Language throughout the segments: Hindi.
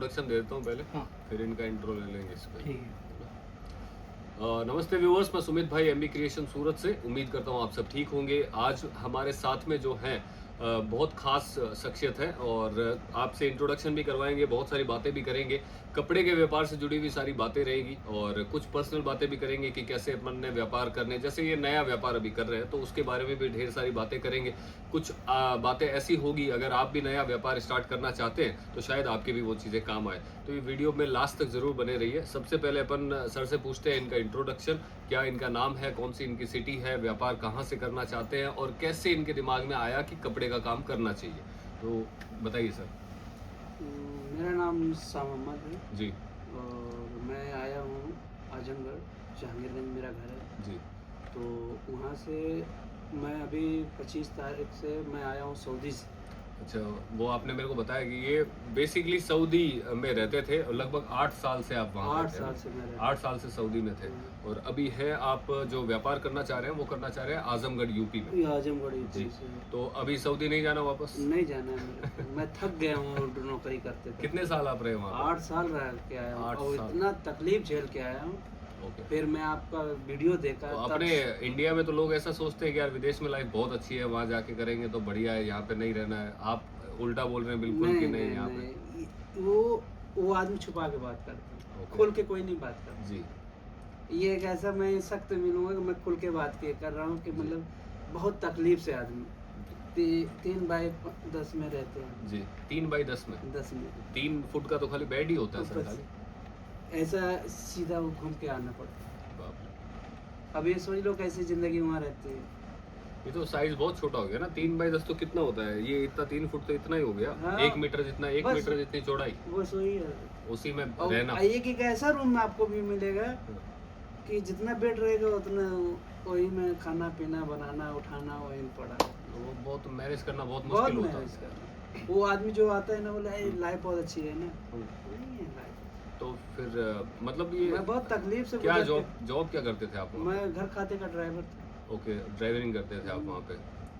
इंट्रोडक्शन दे देता हूँ पहले, हाँ फिर इनका इंट्रो ले लेंगे इस पे। ठीक है। नमस्ते व्यूअर्स, मैं सुमित भाई एमबी क्रिएशन सूरत से। उम्मीद करता हूँ आप सब ठीक होंगे। आज हमारे साथ में जो हैं बहुत खास शख्सियत है और आपसे इंट्रोडक्शन भी करवाएंगे, बहुत सारी बातें भी करेंगे। कपड़े के व्यापार से जुड़ी हुई सारी बातें रहेगी और कुछ पर्सनल बातें भी करेंगे कि कैसे अपन ने व्यापार करने, जैसे ये नया व्यापार अभी कर रहे हैं तो उसके बारे में भी ढेर सारी बातें करेंगे। कुछ बातें ऐसी होगी, अगर आप भी नया व्यापार स्टार्ट करना चाहते हैं तो शायद आपके भी वो चीज़ें काम आए। तो ये वीडियो में लास्ट तक जरूर बने रहिए। सबसे पहले अपन सर से पूछते हैं इनका इंट्रोडक्शन, क्या इनका नाम है, कौन सी इनकी सिटी है, व्यापार कहाँ से करना चाहते हैं और कैसे इनके दिमाग में आया कि कपड़े का काम करना चाहिए। तो बताइए सर। मेरा नाम शाह मोहम्मद है जी और मैं आया हूँ आजमगढ़, जहांगीरगंज मेरा घर है। जी। तो वहाँ से मैं अभी 25 तारीख से मैं आया हूँ सऊदी से। अच्छा, वो आपने मेरे को बताया कि ये बेसिकली सऊदी में रहते थे और लगभग 8 साल से आप वहाँ 8 साल से मैं रहता 8 साल से सऊदी में थे और अभी है आप जो व्यापार करना चाह रहे हैं वो करना चाह रहे हैं आजमगढ़ यूपी में। हूँ। आजमगढ़ जी। यूपी से तो अभी सऊदी नहीं जाना वापस? नहीं जाना है मेरे को। मैं थक गया हूँ नौकरी करते थे। कितने साल आप रहे वहाँ 8 साल रह के आया हूँ 8 और साल। इतना तकलीफ झेल के आया हूँ। ओके। फिर मैं आपका वीडियो देखा तो तब अपने इंडिया में तो लोग ऐसा सोचते हैं कि यार विदेश में लाइफ बहुत अच्छी है, वहाँ जाके करेंगे तो बढ़िया है, यहाँ पे नहीं रहना है। आप उल्टा बोल रहे हैं बिल्कुल कि नहीं यहाँ पे। नहीं, वो आदमी छुपा के बात करता है, ओके। खुल के कोई नहीं बात करता। जी ये एक ऐसा मैं सख्त मिलूंगा कि मैं खुल के बात कर रहा हूँ कि मतलब बहुत तकलीफ से आदमी 3x10 में रहते हैं। जी। 3x10 में 10 में 3 फुट का तो खाली बेड ही होता है सर, बस खाली। ऐसा सीधा वो घूम के आना पड़ता बाप रे। है। अब ये सोच लो कैसी जिंदगी वहाँ रहती है। ये तो साइज बहुत छोटा हो गया ना। 3x10 तो कितना होता है ये? इतना 3 फुट तो इतना ही हो गया। हाँ। 1 मीटर जितना, 1 बस। मीटर जितनी चौड़ाई, बस वही है। उसी में और रहना। एक ऐसा रूम में आपको भी मिलेगा कि जितना बेड रहेगा उतना वही में खाना पीना बनाना उठाना वही में पड़ा। तो वो बहुत मैनेज करना बहुत बहुत मुश्किल होता मैनेज है। करना। वो आदमी जो आता है ना बोला लाइफ बहुत अच्छी है ना, नहीं है लाइफ। तो फिर मतलब ये मैं बहुत तकलीफ से क्या गुजर के- जॉब क्या करते थे आप वहाँ? मैं घर खाते का ड्राइवर था। ओके, ड्राइवरिंग करते थे आप वहाँ पे।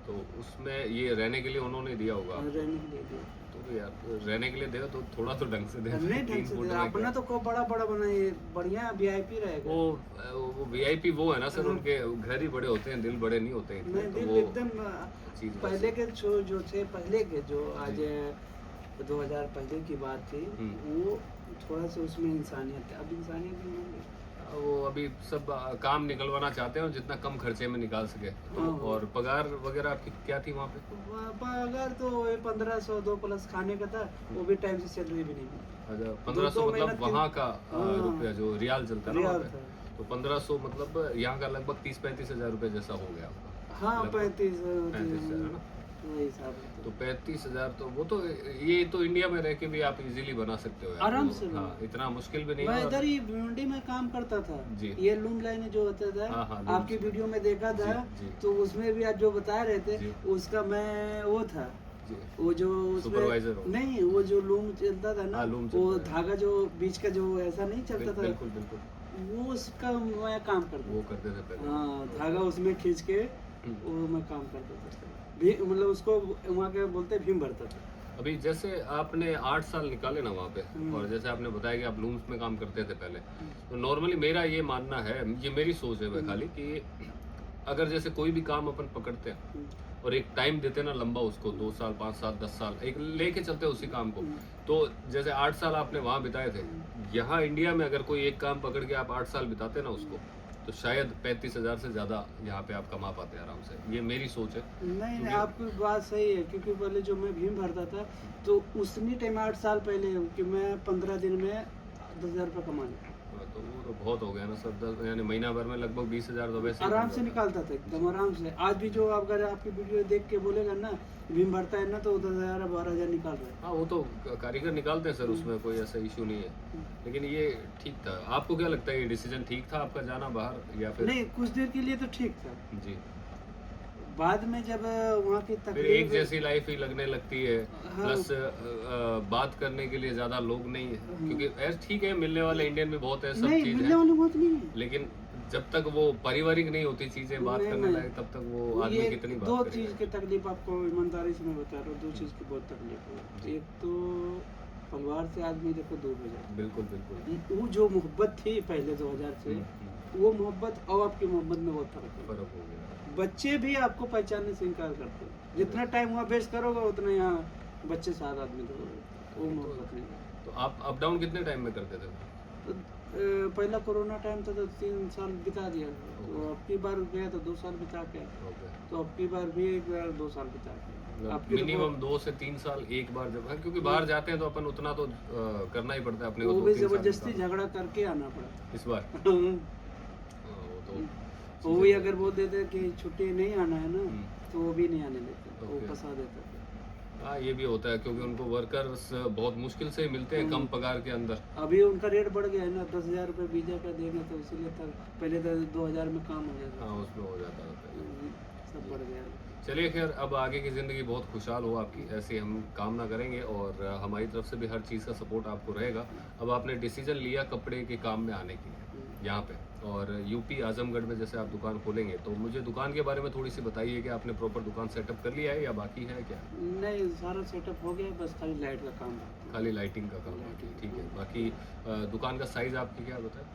तो उसमें ये रहने के लिए उन्होंने दिया होगा आपको? रहने के लिए दिया। तो यार रहने के लिए देगा तो थोड़ा तो ढंग से दे। नहीं ढंग 3 से फुट दिया। में अपना क्या? तो को बड़ा बड़ा बनाइए, बढ़िया VIP रहेगा। वो वीआईपी वो है ना सर, हाँ। उनके घर ही बड़े होते हैं, दिल बड़े नहीं होते इतने। नहीं तो दिल वो एकदम चीज पहले के जो थे पहले के जो आज जी। 2000 पहले की बात थी, वो थोड़ा सा उसमें इंसानियत है। अब इंसानियत नहीं है। वो अभी सब काम निकलवाना चाहते हैं और जितना कम खर्चे में निकाल सके तो। हाँ। और पगार वगैरह आपकी क्या थी वहाँ पे? अगर तो 1500 2 प्लस खाने का था, वो भी टाइम से सैलरी भी नहीं मिली। अच्छा, 1500 दो मतलब महीना वहाँ का हाँ। रुपया जो रियाल चलता है ना वहाँ रियाल पे। था। तो 1500 मतलब यहाँ का लगभग 30-35 हजार रुपये जैसा हो गया आपका। हाँ लगभग 35 35,000 है ना? वही हिसाब है। तो 35,000 तो वो तो ये तो इंडिया में रह के भी आप इजीली बना सकते हो यार। आराम वो, से हाँ, इतना मुश्किल भी नहीं मैं है। और- इधर ही भिवंडी में काम करता था। जी। ये लूम लाइन जो होता था, हाँ, हाँ, लूम आपकी से। वीडियो में देखा था। जी, जी। तो उसमें भी आप जो बता रहे थे जी। उसका मैं वो था, जी। वो जो उसमें Supervisor हो। नहीं, वो जो लूम चलता था ना, हाँ, लूम वो चलता है। धागा जो बीच का जो ऐसा नहीं चलता था, बिल्कुल बिल्कुल वो उसका मैं काम करता वो था। करते थे पहले। हाँ, धागा उसमें खींच के वो मैं काम करता था। भी मतलब उसको वहाँ के बोलते भीम भरता था। अभी जैसे आपने 8 साल निकाले ना वहाँ पे, हम्म। और जैसे आपने बताया कि आप लूम्स में काम करते थे पहले, तो नॉर्मली मेरा ये मानना है, ये मेरी सोच है खाली, कि अगर जैसे कोई भी काम अपन पकड़ते हैं और एक टाइम देते ना लंबा उसको, 2 साल 5 साल 10 साल एक लेके चलते हैं उसी काम को, तो जैसे 8 साल आपने वहाँ बिताए थे, यहाँ इंडिया में अगर कोई एक काम पकड़ के आप 8 साल बिताते ना उसको, तो शायद 35,000 से ज़्यादा यहाँ पे आप कमा पाते आराम से। ये मेरी सोच है। नहीं, आपकी बात सही है, क्योंकि पहले जो मैं भीम भरता था तो उतनी टाइम 8 साल पहले कि मैं 15 दिन में 10,000 रुपये कमाने तो वो तो बहुत हो गया ना सर। 10 यानी महीना भर में लगभग 20,000 तो वैसे ही आराम बन से जाता है। निकालता था, एकदम आराम से। आज भी जो अगर आपकी वीडियो देख के बोलेगा ना भीम भरता है ना, तो 10,000 12,000 निकाल रहा है। हाँ, वो तो कारीगर निकालते हैं सर, उसमें कोई ऐसा इशू नहीं है। लेकिन ये ठीक था। आपको क्या लगता है ये डिसीजन ठीक था आपका जाना बाहर, या फिर? नहीं, कुछ देर के लिए तो ठीक था, जी। बाद में जब वहाँ की फिर एक तकलीफ जैसी लाइफ ही लगने लगती है। हाँ। प्लस बात करने के लिए ज्यादा लोग नहीं है, क्योंकि ऐसा ठीक है मिलने वाले इंडियन में बहुत है, सब नहीं चीज मिलने है, वाली बात नहीं है। लेकिन जब तक वो पारिवारिक नहीं होती चीजें बात नहीं, करने नहीं। लायक, तब तक वो आदमी ये कितनी दो बात चीज करेगा। की तकलीफ आपको ईमानदारी से मैं बता रहा हूँ। 2 चीज की बहुत तकलीफ है। एक तो परिवार से आदमी देखो दूर हो जाता बिल्कुल बिल्कुल। है। वो जो मोहब्बत थी पहले 2000 से, वो मोहब्बत और आपकी मोहब्बत में बहुत फर्क है। फर्क हो गया। बच्चे भी आपको पहचानने से इनकार करते हैं। जितना टाइम वहाँ वेस्ट करोगे उतना यहाँ बच्चे साथ आदमी दोगे, वो मोहब्बत नहीं है। तो आप अप डाउन कितने टाइम में करते थे? तो पहला कोरोना टाइम था तो 3 साल बिता दिया, तो अब की बार गया तो 2 साल बिता के, ओके। तो अब की बार भी एक बार 2 साल बिता के। आपकी तो मिनिमम 2 से 3 साल एक बार जब है, क्योंकि बाहर जाते हैं तो अपन उतना तो करना ही पड़ता है अपने को। वो 2 भी 3 साल जबरदस्ती निकालना। झगड़ा करके आना पड़ा। इस बार वो वो तो भी अगर बोल देते कि छुट्टी नहीं आना है ना, हम्म। तो वो भी नहीं आने देते, वो ओके। फंसा देते। हाँ, ये भी होता है क्योंकि उनको वर्कर्स बहुत मुश्किल से मिलते हैं कम पगार के अंदर। अभी उनका रेट बढ़ गया है ना, 10,000 रुपये वीजा का देंगे, तो इसीलिए तक पहले तो 2,000 में काम हो जाता हाँ, उसमें हो जाता है। सब बढ़ गया। चलिए खैर, अब आगे की ज़िंदगी बहुत खुशहाल हो आपकी, ऐसे हम कामना करेंगे और हमारी तरफ से भी हर चीज़ का सपोर्ट आपको रहेगा। अब आपने डिसीजन लिया कपड़े के काम में आने के लिए यहाँ पे, और यूपी आजमगढ़ में जैसे आप दुकान खोलेंगे, तो मुझे दुकान के बारे में थोड़ी सी बताइए कि आपने प्रॉपर दुकान सेटअप कर लिया है या बाकी है क्या? नहीं, सारा सेटअप हो गया, बस खाली लाइट का काम है। खाली लाइटिंग का काम बाकी, ठीक है। बाकी दुकान का साइज़ आपकी क्या बताए?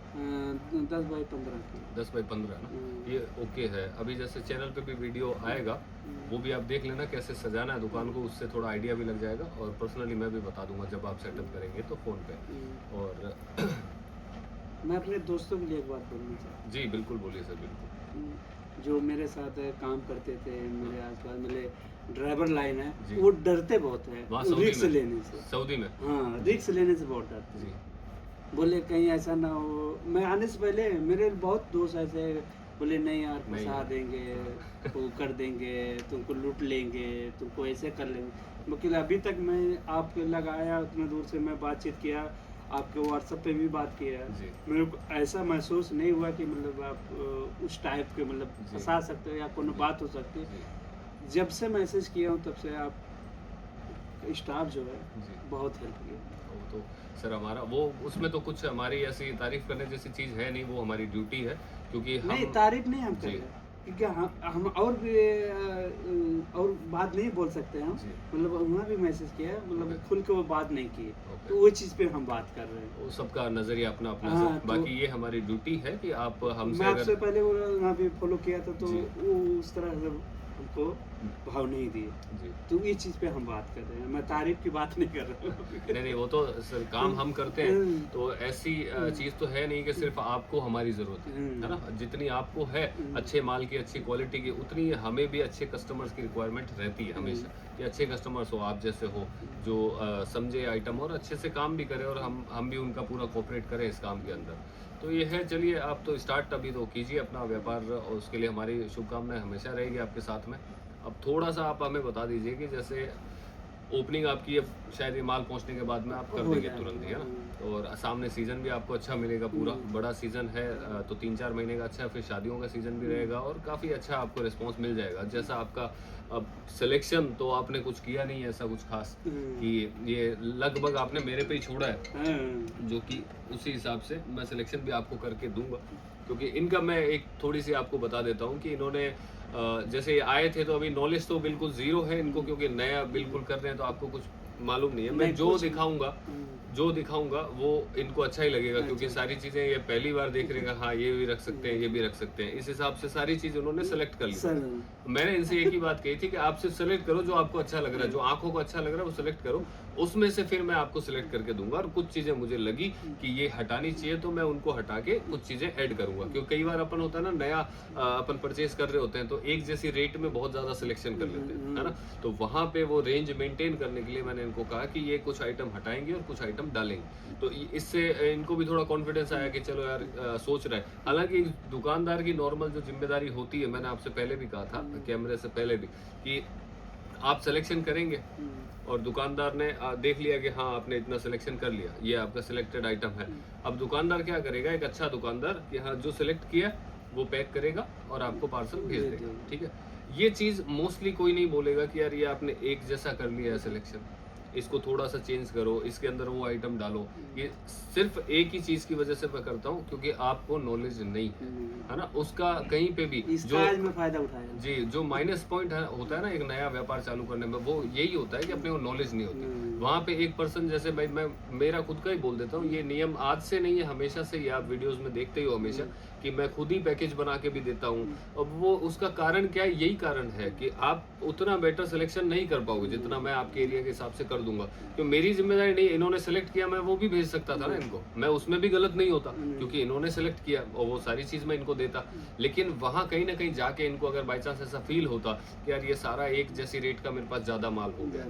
10 बाई 15 की। 10 बाई 15 ना, हम्म। ये ओके है। अभी जैसे चैनल पे भी वीडियो आएगा, वो भी आप देख लेना कैसे सजाना है दुकान को, उससे थोड़ा आइडिया भी लग जाएगा। और पर्सनली मैं भी बता दूंगा जब आप सेटअप करेंगे तो फ़ोन पे। और मैं अपने दोस्तों के लिए एक बात बोलना चाहता जी बिल्कुल, बोलिए सर, बिल्कुल। हूँ। जो मेरे साथ काम करते थे, मेरे आसपास मेरे ड्राइवर लाइन जी। है, वो डरते बहुत है वहाँ सऊदी रिक्स में? लेने से। सऊदी में? हाँ, रिक्स लेने से बहुत डरते जी। हैं। बोले कहीं ऐसा ना हो। मैं आने से पहले मेरे बहुत दोस्त ऐसे बोले, नहीं यार नहीं। फंसा देंगे, वो कर देंगे, तुमको लूट लेंगे, तुमको ऐसे कर लेंगे। लेकिन अभी तक मैं आपके लगाया, उतना दूर से मैं बातचीत किया, आपके व्हाट्सएप पे भी बात किया, जी। मेरे को ऐसा महसूस नहीं हुआ कि मतलब आप उस टाइप के मतलब जी। फंसा सकते हो या कोनो बात हो सकती है। जी। जब से मैसेज किया हूँ तब से आप स्टाफ जो है जी। बहुत हेल्प किया। वो तो सर हमारा वो, उसमें तो कुछ हमारी ऐसी तारीफ करने जैसी चीज़ है नहीं, वो हमारी ड्यूटी है क्योंकि नहीं, हम तारीफ नहीं हम कर जी। रहे हैं, क्योंकि हम और भी और बात नहीं बोल सकते हम। जी। मतलब उन्होंने भी मैसेज किया, मतलब ओके। खुल के वो बात नहीं की, ओके। तो वो चीज़ पे हम बात कर रहे हैं। वो सबका नज़रिया अपना अपना हाँ, सर। तो- बाकी ये हमारी ड्यूटी है कि आप हमसे मैं आपसे अगर पहले वो वहाँ पे फॉलो किया था, तो जी। वो उस तरह से हमको भाव नहीं दिए, जी। तो ये चीज़ पे हम बात कर रहे हैं। मैं तारीफ की बात नहीं कर रहा हूँ। नहीं नहीं, वो तो सर काम हम करते हैं, तो ऐसी चीज़ तो है नहीं कि सिर्फ आपको हमारी ज़रूरत है ना। जितनी आपको है अच्छे माल की, अच्छी क्वालिटी की, उतनी हमें भी अच्छे कस्टमर्स की रिक्वायरमेंट रहती है हमेशा, कि अच्छे कस्टमर्स हो, आप जैसे हो, जो समझे आइटम और अच्छे से काम भी करें, और हम भी उनका पूरा कोऑपरेट करें इस काम के अंदर। तो ये है। चलिए, आप तो स्टार्ट अभी तो कीजिए अपना व्यापार, और उसके लिए हमारी शुभकामनाएं हमेशा रहेगी आपके साथ में। अब थोड़ा सा आप हमें बता दीजिए कि जैसे ओपनिंग आपकी अब शायद ये माल पहुंचने के बाद में आप कर हो देंगे जाएगा। तुरंत ही, है ना। और सामने सीज़न भी आपको अच्छा मिलेगा, पूरा बड़ा सीज़न है, तो 3-4 महीने का अच्छा, फिर शादियों का सीज़न भी रहेगा, और काफ़ी अच्छा आपको रिस्पांस मिल जाएगा। जैसा आपका अब सिलेक्शन तो आपने कुछ किया नहीं है ऐसा कुछ खास, कि ये लगभग आपने मेरे पे ही छोड़ा है, जो कि उसी हिसाब से मैं सिलेक्शन भी आपको करके दूंगा। क्योंकि इनका मैं एक थोड़ी सी आपको बता देता हूँ कि इन्होंने जैसे ये आए थे तो अभी नॉलेज तो बिल्कुल ज़ीरो है इनको, क्योंकि नया बिल्कुल कर रहे हैं, तो आपको कुछ मालूम नहीं है। मैं नहीं, जो कुछ- दिखाऊंगा वो इनको अच्छा ही लगेगा, क्योंकि अच्छा। सारी चीज़ें ये पहली बार देख रहे हैं, हाँ ये भी रख सकते हैं, ये भी रख सकते हैं, इस हिसाब से सारी चीज़ उन्होंने सेलेक्ट कर ली। सर, मैंने इनसे एक ही बात कही थी कि आप सिर्फ सेलेक्ट करो जो आपको अच्छा लग रहा है, जो आंखों को अच्छा लग रहा है वो सेलेक्ट करो, उसमें से फिर मैं आपको सिलेक्ट करके दूंगा। और कुछ चीज़ें मुझे लगी कि ये हटानी चाहिए, तो मैं उनको हटा के कुछ चीज़ें ऐड करूंगा। क्योंकि कई बार अपन होता है ना, नया अपन परचेज कर रहे होते हैं, तो एक जैसी रेट में बहुत ज़्यादा सिलेक्शन कर लेते हैं, है ना। तो वहाँ पे वो रेंज मेंटेन करने के लिए मैंने इनको कहा कि ये कुछ आइटम हटाएंगे और कुछ आइटम डालेंगे। तो इससे इनको भी थोड़ा कॉन्फिडेंस आया कि चलो यार, सोच रहा है। हालांकि एक दुकानदार की नॉर्मल जो जिम्मेदारी होती है, मैंने आपसे पहले भी कहा था कैमरे से पहले भी, कि आप सिलेक्शन करेंगे और दुकानदार ने देख लिया कि हाँ आपने इतना सिलेक्शन कर लिया, ये आपका सिलेक्टेड आइटम है। अब दुकानदार क्या करेगा, एक अच्छा दुकानदार कि हाँ जो सिलेक्ट किया वो पैक करेगा और आपको पार्सल भेज देगा, ठीक है। ये चीज़ मोस्टली कोई नहीं बोलेगा कि यार ये आपने एक जैसा कर लिया है सिलेक्शन, इसको थोड़ा सा चेंज करो, इसके अंदर वो आइटम डालो। ये सिर्फ एक ही चीज़ की वजह से मैं करता हूँ, क्योंकि आपको नॉलेज नहीं है ना, उसका कहीं पे भी इसका जो आज मैं फायदा उठाया। जी जो माइनस पॉइंट है होता है ना एक नया व्यापार चालू करने में, वो यही होता है कि अपने को नॉलेज नहीं होती। वहाँ पे एक पर्सन जैसे भाई मैं मेरा खुद का ही बोल देता हूँ, ये नियम आज से नहीं है, हमेशा से ही आप वीडियोस में देखते ही हो हमेशा कि मैं खुद ही पैकेज बना के भी देता हूँ। अब वो उसका कारण क्या है, यही कारण है कि आप उतना बेटर सिलेक्शन नहीं कर पाओगे जितना मैं आपके एरिया के हिसाब से कर दूंगा। तो मेरी जिम्मेदारी नहीं, इन्होंने सेलेक्ट किया, मैं वो भी भेज सकता था ना इनको, मैं उसमें भी गलत नहीं होता क्योंकि इन्होंने सेलेक्ट किया और वो सारी चीज़ मैं इनको देता। लेकिन वहाँ कहीं ना कहीं जाके इनको अगर बाई चांस ऐसा फील होता कि यार ये सारा एक जैसी रेट का मेरे पास ज़्यादा माल हो गया,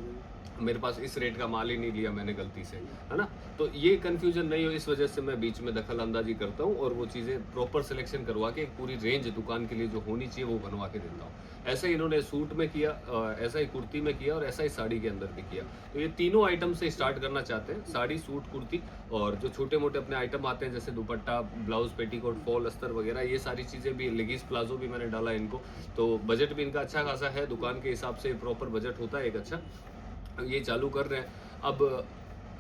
मेरे पास इस रेट का माल ही नहीं लिया मैंने गलती से, है ना, तो ये कंफ्यूजन नहीं हो, इस वजह से मैं बीच में दखल अंदाजी करता हूँ और वो चीज़ें प्रॉपर सिलेक्शन करवा के एक पूरी रेंज दुकान के लिए जो होनी चाहिए वो बनवा के देता हूँ। ऐसा ही इन्होंने सूट में किया, ऐसा ही कुर्ती में किया और ऐसा ही साड़ी के अंदर भी किया। तो ये तीनों आइटम से स्टार्ट करना चाहते हैं, साड़ी, सूट, कुर्ती, और जो छोटे मोटे अपने आइटम आते हैं जैसे दुपट्टा, ब्लाउज, पेटीकोट, फॉल, अस्तर वगैरह, ये सारी चीज़ें भी, लेगीज, प्लाजो भी मैंने डाला इनको। तो बजट भी इनका अच्छा खासा है, दुकान के हिसाब से प्रॉपर बजट होता है एक अच्छा। ये चालू कर रहे हैं। अब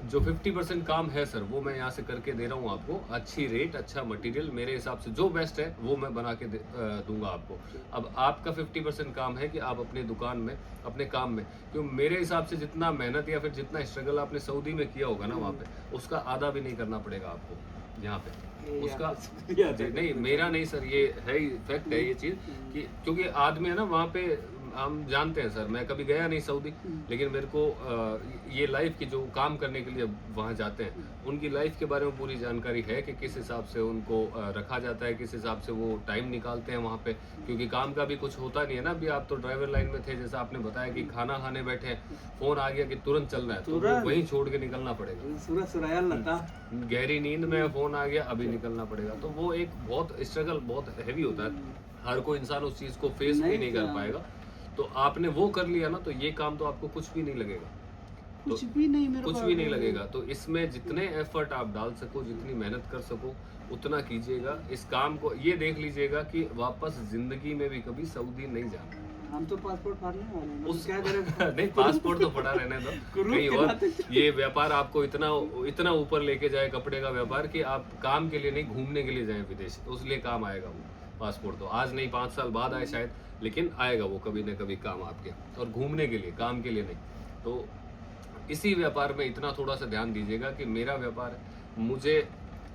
जो 50% काम है सर वो मैं यहाँ से करके दे रहा हूँ आपको, अच्छी रेट, अच्छा मटेरियल, मेरे हिसाब से जो बेस्ट है वो मैं बना के दूंगा आपको। अब आपका 50% काम है कि आप अपनी दुकान में, अपने काम में, क्यों मेरे हिसाब से जितना मेहनत या फिर जितना स्ट्रगल आपने सऊदी में किया होगा ना वहाँ पे, उसका आधा भी नहीं करना पड़ेगा आपको यहाँ पे। उसका नहीं, मेरा नहीं सर, ये है ही फैक्ट है ये चीज़ कि क्योंकि आदमी है ना वहाँ पे, हम जानते हैं सर, मैं कभी गया नहीं सऊदी, लेकिन मेरे को ये लाइफ की जो काम करने के लिए वहाँ जाते हैं उनकी लाइफ के बारे में पूरी जानकारी है कि किस हिसाब से उनको रखा जाता है, किस हिसाब से वो टाइम निकालते हैं वहाँ पे, क्योंकि काम का भी कुछ होता नहीं है ना। अभी आप तो ड्राइवर लाइन में थे, जैसा आपने बताया कि खाना खाने बैठे, फोन आ गया कि तुरंत चलना है, तो वो वहीं छोड़ के निकलना पड़ेगा। गहरी नींद में फोन आ गया, अभी निकलना पड़ेगा, तो वो एक बहुत स्ट्रगल, बहुत हैवी होता है। हर कोई इंसान उस चीज़ को फेस भी नहीं कर पाएगा। तो आपने वो कर लिया ना, तो ये काम तो आपको कुछ भी नहीं लगेगा, कुछ भी नहीं, मेरे कुछ भी नहीं लगेगा। तो इसमें जितने एफर्ट आप डाल सको, जितनी मेहनत कर सको उतना कीजिएगा इस काम को। ये देख लीजिएगा कि वापस जिंदगी में भी कभी सऊदी नहीं जाना। हम तो पासपोर्ट फाड़ने वाले हैं, उस क्या करें? नहीं, पासपोर्ट तो पड़ा रहने दो कहीं और। ये व्यापार आपको इतना ऊपर लेके जाए, कपड़े का व्यापार, कि आप काम के लिए नहीं, घूमने के लिए जाएं विदेश, तो उसलिए काम आएगा वो पासपोर्ट। तो आज नहीं, 5 साल बाद आए शायद, लेकिन आएगा वो कभी ना कभी काम आपके, और घूमने के लिए, काम के लिए नहीं। तो इसी व्यापार में इतना थोड़ा सा ध्यान दीजिएगा कि मेरा व्यापार है, मुझे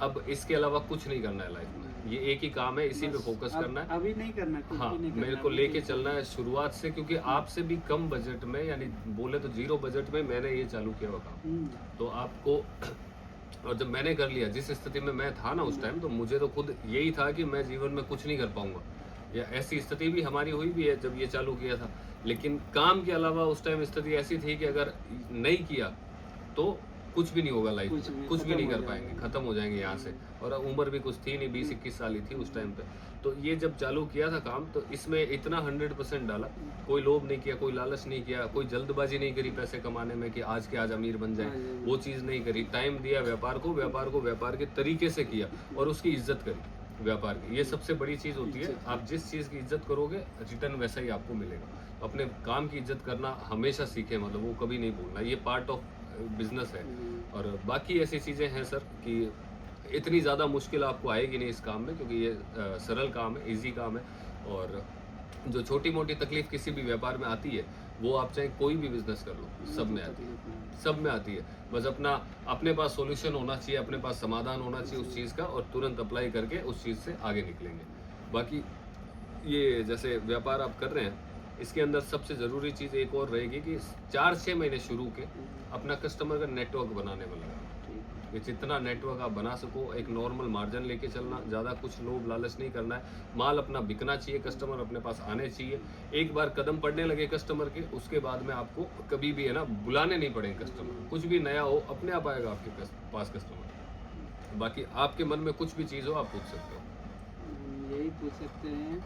अब इसके अलावा कुछ नहीं करना है लाइफ में, ये एक ही काम है, इसी पे फोकस करना है। अभी नहीं करना, कुछ हाँ, भी नहीं करना, मेरे को लेके चलना है शुरुआत से, क्योंकि आपसे भी कम बजट में, यानी बोले तो 0 बजट में मैंने ये चालू किया हुआ काम। तो आपको और जब मैंने कर लिया, जिस स्थिति में मैं था ना उस टाइम, तो मुझे तो खुद यही था कि मैं जीवन में कुछ नहीं कर पाऊंगा, या ऐसी स्थिति भी हमारी हुई भी है जब ये चालू किया था। लेकिन काम के अलावा उस टाइम स्थिति ऐसी थी कि अगर नहीं किया तो कुछ भी नहीं होगा लाइफ में, कुछ भी नहीं कर पाएंगे, खत्म हो जाएंगे यहाँ से। और उम्र भी कुछ थी नहीं, 20-21 साल ही थी उस टाइम पे। तो ये जब चालू किया था काम, तो इसमें इतना 100% डाला, कोई लोभ नहीं किया, कोई लालच नहीं किया, कोई जल्दबाजी नहीं करी पैसे कमाने में कि आज के आज अमीर बन जाए, वो चीज़ नहीं करी। टाइम दिया व्यापार को, व्यापार के तरीके से किया और उसकी इज्जत करी व्यापार की। ये सबसे बड़ी चीज़ होती है, आप जिस चीज़ की इज्जत करोगे रिटर्न वैसा ही आपको मिलेगा। अपने काम की इज्जत करना हमेशा सीखें, मतलब वो कभी नहीं भूलना, ये पार्ट ऑफ बिजनेस है। और बाकी ऐसी चीज़ें हैं सर कि इतनी ज़्यादा मुश्किल आपको आएगी नहीं इस काम में, क्योंकि ये सरल काम है, इजी काम है। और जो छोटी मोटी तकलीफ किसी भी व्यापार में आती है, वो आप चाहे कोई भी बिजनेस कर लो, सब में आती है, सब में आती है। बस अपने पास सॉल्यूशन होना चाहिए, अपने पास समाधान होना चाहिए उस चीज़ का, और तुरंत अप्लाई करके उस चीज़ से आगे निकलेंगे। बाकी ये जैसे व्यापार आप कर रहे हैं, इसके अंदर सबसे ज़रूरी चीज़ एक और रहेगी कि 4-6 महीने शुरू के अपना कस्टमर का नेटवर्क बनाने में लगा, कि जितना नेटवर्क आप बना सको, एक नॉर्मल मार्जिन लेके चलना, ज़्यादा कुछ लोभ लालच नहीं करना है, माल अपना बिकना चाहिए, कस्टमर अपने पास आने चाहिए। एक बार कदम पड़ने लगे कस्टमर के, उसके बाद में आपको कभी भी है ना बुलाने नहीं पड़ेंगे कस्टमर, कुछ भी नया हो अपने आप आएगा आपके पास कस्टमर। बाकी आपके मन में कुछ भी चीज़ हो आप पूछ सकते हो। यही पूछ सकते हैं,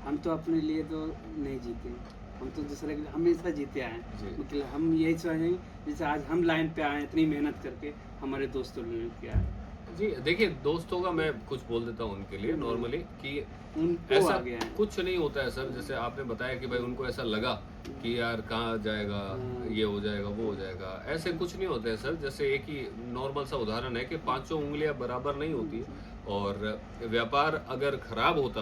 हम तो अपने लिए तो नहीं जीते, हम तो दूसरे के लिए हमेशा जीते आए हैं। मतलब हम यही चाहें, जैसे आज हम लाइन पे आए इतनी मेहनत करके, हमारे दोस्तों ने किया है, जी, देखिए दोस्तों का मैं कुछ बोल देता हूँ उनके लिए नॉर्मली कि उनको ऐसा आ गया है। कुछ नहीं होता है सर। जैसे आपने बताया कि भाई उनको ऐसा लगा कि यार कहाँ जाएगा, ये हो जाएगा, वो हो जाएगा, ऐसे कुछ नहीं होता है सर। जैसे एक ही नॉर्मल सा उदाहरण है कि पांचों उंगलियां बराबर नहीं होती है, और व्यापार अगर खराब होता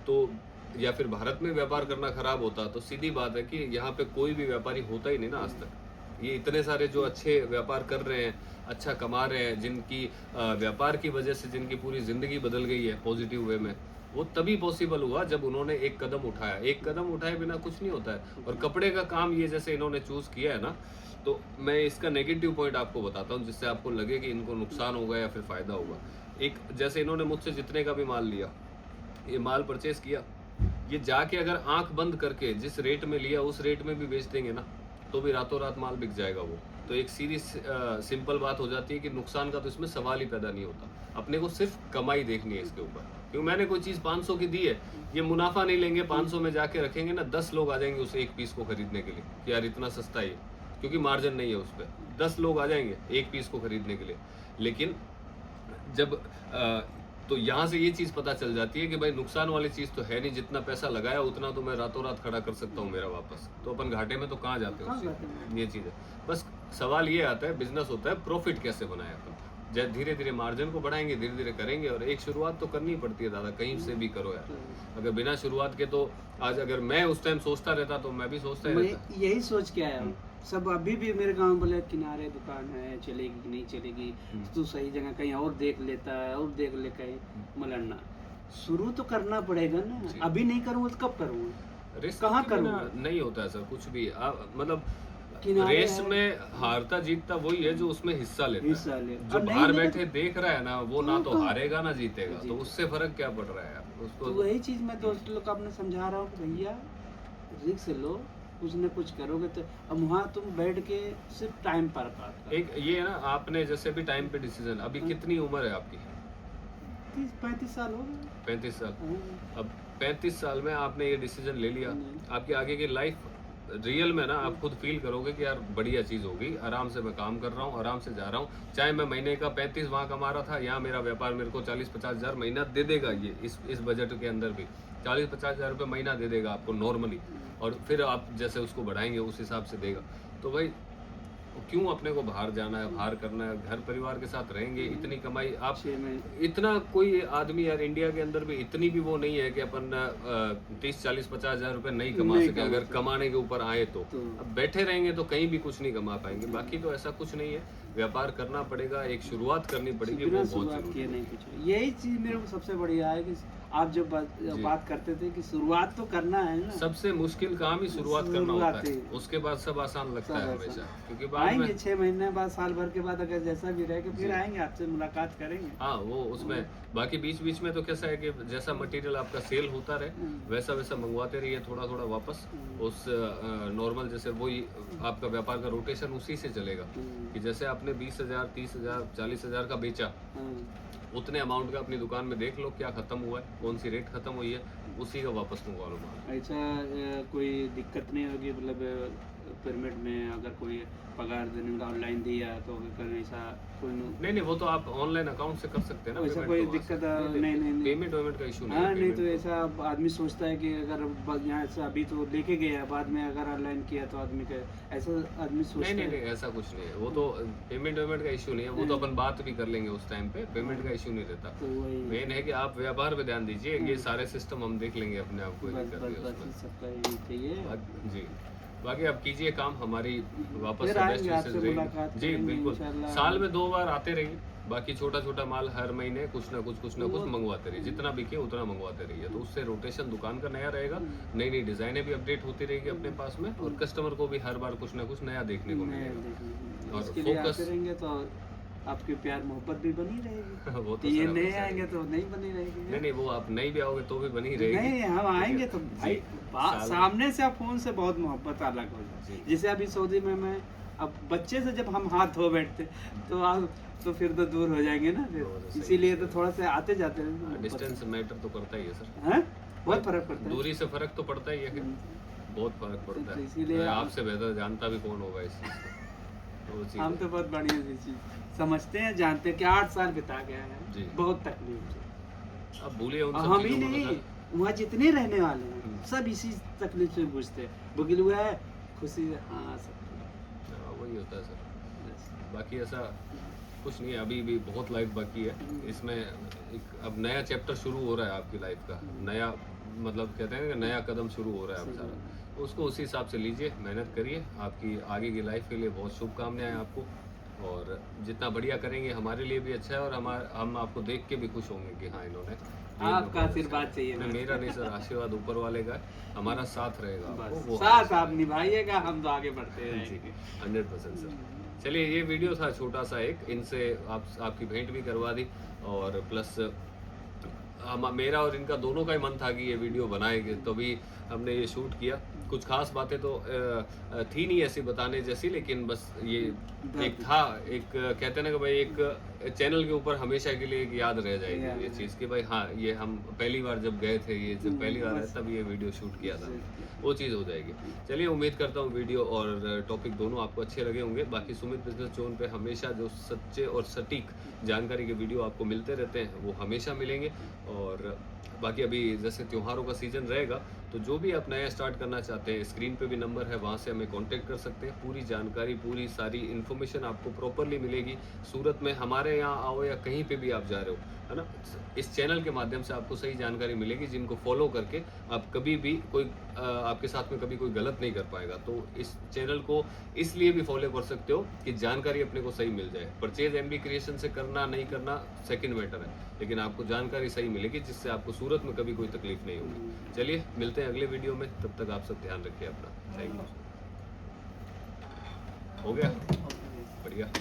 तो, या फिर भारत में व्यापार करना खराब होता, तो सीधी बात है कि यहाँ पे कोई भी व्यापारी होता ही नहीं ना आज तक। ये इतने सारे जो अच्छे व्यापार कर रहे हैं, अच्छा कमा रहे हैं, जिनकी व्यापार की वजह से जिनकी पूरी जिंदगी बदल गई है पॉजिटिव वे में, वो तभी पॉसिबल हुआ जब उन्होंने एक कदम उठाया। एक कदम उठाए बिना कुछ नहीं होता है। और कपड़े का काम ये जैसे इन्होंने चूज किया है ना, तो मैं इसका नेगेटिव पॉइंट आपको बताता हूँ जिससे आपको लगे कि इनको नुकसान होगा या फिर फायदा होगा। एक जैसे इन्होंने मुझसे जितने का भी माल लिया, ये माल परचेस किया, ये जाके अगर आंख बंद करके जिस रेट में लिया उस रेट में भी बेच देंगे ना, तो भी रातों रात माल बिक जाएगा वो। तो एक सीरीज सिंपल बात हो जाती है कि नुकसान का तो इसमें सवाल ही पैदा नहीं होता। अपने को सिर्फ कमाई देखनी है इसके ऊपर। क्योंकि मैंने कोई चीज़ 500 की दी है, ये मुनाफा नहीं लेंगे, 500 में जाके रखेंगे ना, 10 लोग आ जाएंगे उस एक पीस को खरीदने के लिए कि यार इतना सस्ता ही है, क्योंकि मार्जिन नहीं है उस पर। 10 लोग आ जाएंगे एक पीस को खरीदने के लिए। लेकिन जब तो यहाँ से ये चीज़ पता चल जाती है कि भाई नुकसान वाली चीज़ तो है नहीं, जितना पैसा लगाया उतना तो मैं रातों रात खड़ा कर सकता हूँ मेरा वापस। तो अपन घाटे में तो कहाँ जाते हैं कहाँ उस जाते चीज़ हैं? में। ये चीज़ है। बस सवाल ये आता है, बिजनेस होता है प्रॉफिट कैसे बनाए अपन। जब धीरे धीरे मार्जिन को बढ़ाएंगे, धीरे धीरे करेंगे, और एक शुरुआत तो करनी पड़ती है दादा, कहीं से भी करो यार। अगर बिना शुरुआत के तो आज अगर मैं उस टाइम सोचता रहता तो मैं भी सोचता ही मैं रहता। यही सोच के आया हूँ। सब अभी भी मेरे गांव में बोले किनारे दुकान है, चलेगी कि नहीं चलेगी, तू सही जगह कहीं और देख लेता है, और देख ले कहीं। मलन्ना शुरू तो करना पड़ेगा ना। जी। अभी नहीं करूँगा तो कब करूँगा? रेस कहाँ के बिना करूँगा? नहीं होता है सर कुछ भी। मतलब किनारे रेस है। में हारता जीतता वही है जो उसमें हिस्सा लेता हिस्सा है। ले। जो और नहीं बाहर लेगा बैठे देख रहा है ना, वो ना तो तो हारेगा ना जीतेगा, जी। तो उससे फर्क क्या पड़ रहा है यार तो उसको। वही चीज मैं दोस्त लोग को अपने समझा रहा हूँ कि भैया रिस्क लो, कुछ न कुछ करोगे तो। अब वहाँ तुम बैठ के सिर्फ टाइम पर बात एक ये है ना, आपने जैसे भी टाइम पे डिसीजन, अभी कितनी उम्र है आपकी? 30-35 साल हो गए। 35 साल। हाँ। अब 35 साल में आपने ये डिसीजन ले लिया, आपकी आगे की लाइफ रियल में ना आप खुद फील करोगे कि यार बढ़िया चीज़ होगी, आराम से मैं काम कर रहा हूँ, आराम से जा रहा हूँ। चाहे मैं महीने का 35 वहाँ कमा रहा था, यहाँ मेरा व्यापार मेरे को 40-50 हज़ार महीना दे देगा। ये इस बजट के अंदर भी 40-50 हज़ार रुपये महीना दे देगा आपको नॉर्मली, और फिर आप जैसे उसको बढ़ाएंगे उस हिसाब से देगा। तो भाई क्यों अपने को बाहर जाना है, बाहर करना है? घर परिवार के साथ रहेंगे, इतनी कमाई आप 6 महीने इतना कोई आदमी यार इंडिया के अंदर भी इतनी भी वो नहीं है कि अपन 30-40-50 हज़ार रुपए नहीं कमा नहीं सके। कमा अगर सकते। कमाने के ऊपर आए तो तो अब बैठे रहेंगे तो कहीं भी कुछ नहीं कमा पाएंगे। बाकी तो ऐसा कुछ नहीं है, व्यापार करना पड़ेगा, एक शुरुआत करनी पड़ेगी, वो बिना बहुत शुरुआत जरूरी किए है। नहीं कुछ। यही चीज मेरे को सबसे बढ़िया है कि आप जब बात करते थे कि शुरुआत तो करना है ना। सबसे मुश्किल काम ही शुरुआत करना होता है, शुरुआत ही। उसके बाद सब आसान लगता सब है आसान। हमेशा। क्योंकि बाद आएंगे में 6 महीने बाद, साल भर के बाद, अगर जैसा भी रहेगा फिर जी। आएंगे, आपसे मुलाकात करेंगे। हाँ वो उसमें बाकी बीच बीच में तो कैसा है कि जैसा मटेरियल आपका सेल होता रहे वैसा वैसा मंगवाते रहिए, थोड़ा थोड़ा वापस उस नॉर्मल, जैसे वही आपका व्यापार का रोटेशन उसी से चलेगा कि जैसे आपने 20,000 30,000 40,000 का बेचा, उतने अमाउंट का अपनी दुकान में देख लो क्या खत्म हुआ है, कौन सी रेट खत्म हुई है, उसी का वापस मंगवा लो माल। ऐसा कोई दिक्कत नहीं होगी, मतलब पिरामिड में अगर कोई पगार देने का ऑनलाइन दिया तो अगर ऐसा कोई नहीं नहीं, वो तो आप ऑनलाइन अकाउंट से कर सकते हैं ना। वैसा payment कोई तो वहाँ से। दिक्कत नहीं। पेमेंट वेमेंट का इशू नहीं हाँ है। नहीं, तो payment ऐसा आदमी सोचता है कि अगर यहाँ से अभी तो लेके गया, बाद में अगर ऑनलाइन किया तो आदमी का ऐसा आदमी सोचता नहीं नहीं है। नहीं, ऐसा कुछ नहीं है। वो तो पेमेंट वेमेंट का इशू नहीं है, वो तो अपन बात भी कर लेंगे उस टाइम पे, पेमेंट का इशू नहीं रहता। तो वही मेन है कि आप व्यापार पे ध्यान दीजिए, ये सारे सिस्टम हम देख लेंगे अपने आप, कोई बस दिक्कत बस नहीं है बस उसमें। सबका यही चाहिए। जी, बाकी आप कीजिए काम, हमारी वापस फिर से बेस्ट आएंगे, आपसे विशेष मुलाकात रहेगी। जी करेंगे बिल्कुल, इंशाल्लाह। साल में 2 बार आते रहिए, बाकी छोटा छोटा माल हर महीने कुछ ना कुछ वो- मंगवाते रहिए, जितना बिके उतना मंगवाते रहिए, तो उससे रोटेशन दुकान का नया रहेगा, नई नई डिजाइनें भी अपडेट होती रहेगी अपने पास में, और कस्टमर को भी हर बार कुछ ना कुछ नया देखने को नया मिलेगा। देखने को। और इसके लिए focus- आते रहेंगे तो आपकी प्यार मोहब्बत भी बनी रहेगी। वो तो ये सर नए हमेशा आएंगे रहेगी। तो नहीं बनी रहेगी। नहीं नहीं, वो आप नहीं भी आओगे तो भी बनी रहेगी। नहीं, हम आएंगे तो जी, भाई साल- सामने से आप फोन से बहुत मोहब्बत अलग हो जी। जाती। जैसे अभी सऊदी में मैं, अब बच्चे से जब हम हाथ धो बैठते तो आप तो फिर तो दूर हो जाएंगे ना फिर, वो तो सही इसीलिए है। तो थोड़ा सा आते जाते हैं। डिस्टेंस मैटर तो करता ही है सर, हैं? बहुत फर्क पड़ता है। दूरी से फर्क तो पड़ता ही है कि बहुत फर्क पड़ता तो है। इसीलिए मैं आपसे बेहतर जानता भी कौन होगा इस चीज़ को। वो चीज़ हम है। तो बहुत बढ़िया सी चीज समझते हैं, जानते हैं कि 8 साल बिता गया जी। है, बहुत तकलीफ से। अब भूलिए उन और सब हम ही चीज़ों को तो नहीं, सर। वहाँ जितने रहने वाले हैं हम्म। सब इसी तकलीफ से गुजरते हैं। बुगिल हुआ है, खुशी है, हाँ सब हाँ, वही होता है सर। बस। बाकी ऐसा कुछ नहीं है, अभी भी बहुत लाइफ बाकी है इसमें। एक अब नया चैप्टर शुरू हो रहा है आपकी लाइफ का, नया मतलब कहते हैं कि नया कदम शुरू हो रहा है अब सारा, तो उसको उसी हिसाब से लीजिए, मेहनत करिए। आपकी आगे की लाइफ के लिए बहुत शुभकामनाएं आपको, और जितना बढ़िया करेंगे हमारे लिए भी अच्छा है, और हम आपको देख के भी खुश होंगे कि हाँ इन्होंने रियल में आपका बहुत अच्छा आशीर्वाद है। चाहिए नहीं, बस। मेरा नहीं सर, आशीर्वाद ऊपर वाले का है, हमारा साथ रहेगा आपको, बस वो साथ हमेशा आप रहेगा। निभाइएगा, हम तो आगे बढ़ते रहेंगे। 100% सर। चलिए, ये वीडियो था छोटा सा एक, इनसे आपकी भेंट भी करवा दी, और प्लस हम मेरा और इनका दोनों का ही मन था कि ये वीडियो बनाएंगे, तभी हमने ये शूट किया। कुछ खास बातें तो थी नहीं ऐसी बताने जैसी, लेकिन बस ये एक था, एक कहते हैं ना कि भाई एक चैनल के ऊपर हमेशा के लिए एक याद रह जाएगी ये चीज़ कि भाई हाँ, ये हम पहली बार जब गए थे, ये जब पहली बार है तब ये वीडियो शूट किया था, वो चीज़ हो जाएगी। चलिए, उम्मीद करता हूँ वीडियो और टॉपिक दोनों आपको अच्छे लगे होंगे। बाकी सुमित बिजनेस जोन पे हमेशा जो सच्चे और सटीक जानकारी के वीडियो आपको मिलते रहते हैं, वो हमेशा मिलेंगे। और बाकी अभी जैसे त्योहारों का सीज़न रहेगा, तो जो भी आप नया स्टार्ट करना चाहते हैं, स्क्रीन पे भी नंबर है, वहाँ से हमें कांटेक्ट कर सकते हैं। पूरी जानकारी, पूरी सारी इन्फॉर्मेशन आपको प्रॉपरली मिलेगी। सूरत में हमारे यहाँ आओ या कहीं पे भी आप जा रहे हो, है ना, इस चैनल के माध्यम से आपको सही जानकारी मिलेगी, जिनको फॉलो करके आप कभी भी कोई आपके साथ में कभी कोई गलत नहीं कर पाएगा। तो इस चैनल को इसलिए भी फॉलो कर सकते हो कि जानकारी अपने को सही मिल जाए। परचेज एमबी क्रिएशन से करना नहीं करना सेकंड मैटर है, लेकिन आपको जानकारी सही मिलेगी, जिससे आपको सूरत में कभी कोई तकलीफ नहीं होगी। चलिए, मिलते हैं अगले वीडियो में, तब तक आप सब ध्यान रखिए अपना। Thank you. हो गया, बढ़िया।